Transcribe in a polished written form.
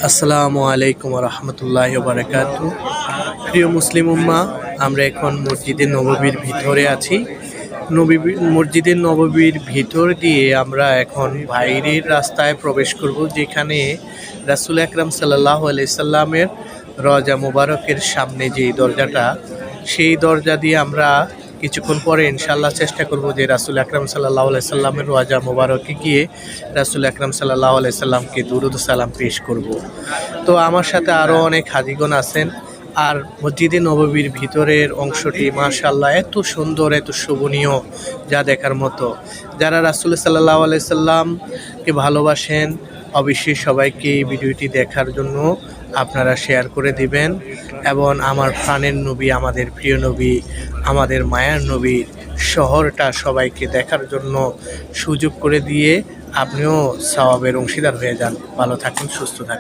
আসসালামু আলাইকুম রহমতুল্লাহ বারাকাতু। প্রিয় মুসলিম উম্মাহ, আমরা এখন মসজিদে নববীর ভিতরে আছি। মসজিদে নববীর ভিতর দিয়ে আমরা এখন বাইরের রাস্তায় প্রবেশ করব, যেখানে রাসূল আকরাম সাল্লাল্লাহু আলাইহি সাল্লামের রওজা মুবারকের সামনে যে দরজাটা, সেই দরজা দিয়ে আমরা কিছুক্ষণ পরে ইনশাআল্লাহ চেষ্টা করব যে রাসূল আকরাম সাল্লাল্লাহু আলাইহি সাল্লামের রওজা মুবারকে গিয়ে রাসূল আকরাম সাল্লাল্লাহু আলাইহি সাল্লামকে দুরূদ ও সালাম পেশ করব। তো আমার সাথে আরও অনেক হাজীগণ আছেন। আর মসজিদে নববীর ভিতরের অংশটি মাশাআল্লাহ এত সুন্দর, এত শোভনীয়, যা দেখার মতো। যারা রাসূল সাল্লাল্লাহু আলাইহি সাল্লামকে ভালোবাসেন, অবশ্যই সবাইকে এই ভিডিওটি দেখার জন্য আপনারা শেয়ার করে দিবেন এবং আমার প্রাণের নবী, আমাদের প্রিয় নবী, আমাদের মায়ার নবীর শহরটা সবাইকে দেখার জন্য সুযোগ করে দিয়ে আপনিও সওয়াবের অংশীদার হয়ে যান। ভালো থাকুন, সুস্থ থাকুন।